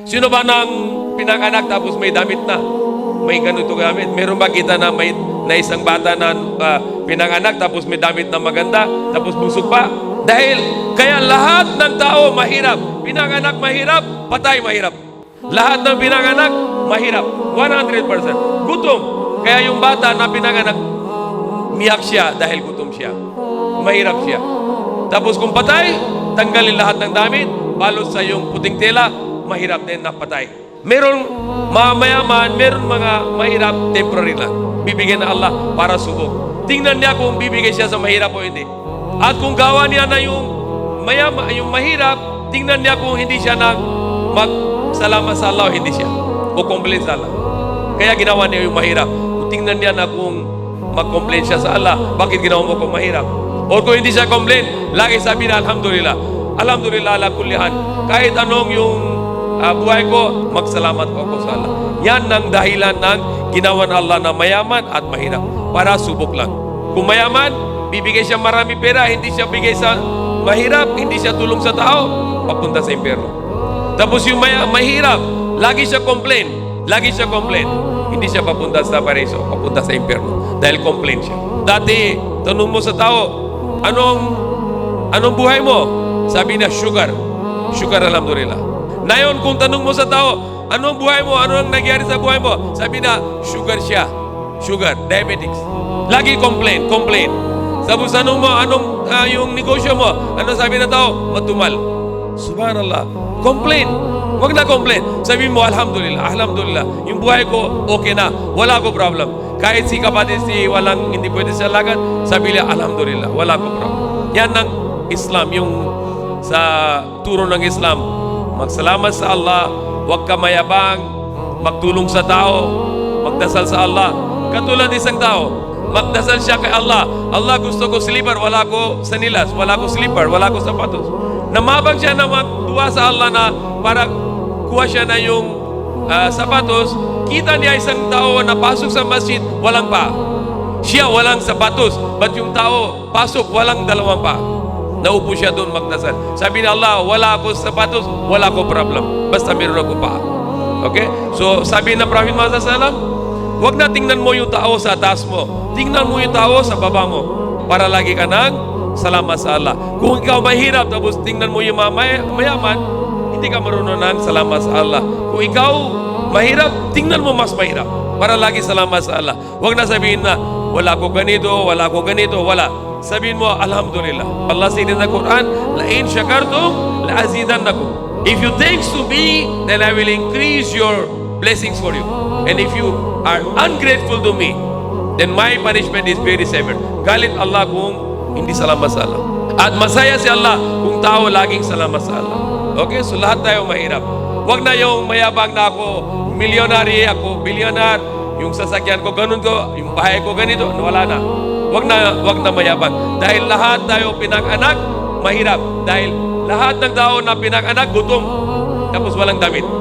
Sino ba nang pinanganak tapos may damit na? May ganito gamit. Meron ba kita na may na isang bata na pinanganak tapos may damit na maganda tapos busog pa? Dahil kaya lahat ng tao mahirap. Pinanganak mahirap, patay mahirap. Lahat ng pinanganak mahirap. 100%. Gutom. Kaya yung bata na pinanganak, miyak siya dahil gutom siya. Mahirap siya. Tapos kung patay, tanggalin lahat ng damit, balot sa yung puting tela, mahirap din na patay. Meron mayaman, meron mga mahirap, temporary lang. Bibigyan na Allah para subok. Tingnan niya kung bibigay siya sa mahirap o hindi. At kung gawa niya na yung mahirap, tingnan niya kung hindi siya nang magsalamat sa Allah o hindi siya. O complain sa Allah. Kaya ginawa niya yung mahirap. Tingnan niya na kung mag-complain siya sa Allah, bakit ginawa mo kung mahirap? O kung hindi siya complain, lagi sabi na Alhamdulillah. Alhamdulillah ala kullihan. Kahit anong yung buhay ko, magsalamat ko ako sa Allah. Yan ang dahilan ng ginawa ng Allah na mayaman at mahirap. Para subok lang. Kung mayaman, bibigay siya marami pera, hindi siya bigay sa mahirap, hindi siya tulong sa tao, papunta sa impyerno. Tapos yung mahirap, lagi siya complain. Lagi siya complain. Hindi siya papunta sa paraiso, papunta sa impyerno. Dahil complain siya. Dati, tanong mo sa tao, anong buhay mo? Sabi niya, sugar. Sugar, alhamdulillah. Ngayon, kung tanong mo sa tao, anong buhay mo? Ano ang nangyari sa buhay mo? Sabi na, sugar siya. Sugar, diabetics. Lagi complain. Tapos tanong mo, anong yung negosyo mo? Ano sabi na tao? Matumal. Subhanallah. Complain. Huwag na complain. Sabi mo, alhamdulillah. Yung buhay ko, okay na. Wala ko problem. Kahit si kapatid hindi pwede sa lagat, sabi niya, alhamdulillah. Wala ko problem. Yan ang Islam, yung sa turo ng Islam. Magsalamat sa Allah, huwag ka mayabang, magtulong sa tao, magdasal sa Allah. Katulad isang tao, magdasal siya kay Allah. Allah, gusto ko slipper, wala ko sanilas, wala ko slipper, wala ko sapatos. Namabang siya na magduwa sa Allah na para kuha siya na yung sapatos. Kita niya isang tao na pasok sa masjid, walang pa. Siya walang sapatos, but yung tao pasok, walang dalawang pa. Naupo siya doon magdasal. Sabi ni Allah, wala ako sapatos, wala ko problem. Basta meron ako pa. Okay? So, sabi na Prophet Muhammad sallallahu, huwag na tingnan mo yung tao sa taas mo. Tingnan mo yung tao sa baba mo. Para lagi ka nang salamat sa Allah. Kung ikaw mahirap, tapos tingnan mo yung mayaman, hindi ka marunong ng salamat sa Allah. Kung ikaw mahirap, tingnan mo mas mahirap. Para lagi salamat sa Allah. Huwag na sabihin na, wala ko ganito, wala. Sabihin mo, alhamdulillah. Allah said in the Quran, لَإِنْ شَكَرْتُمْ لَأَزِيدَنَّكُمْ. If you thanks to me, then I will increase your blessings for you. And if you are ungrateful to me, then my punishment is very severe. Galit Allah kung hindi salamat sa Allah. At masaya si Allah kung tao laging salamat sa Allah. Okay? So lahat tayo mahirap. Huwag na yung mayabang na ako, milyonary ako, billionaire, yung sasakyan ko, ganun ko, yung bahay ko, ganito, wala na. Huwag na mayabang. Dahil lahat tayo pinanganak, mahirap. Dahil lahat ng tao na pinanganak, gutom. Tapos walang damit.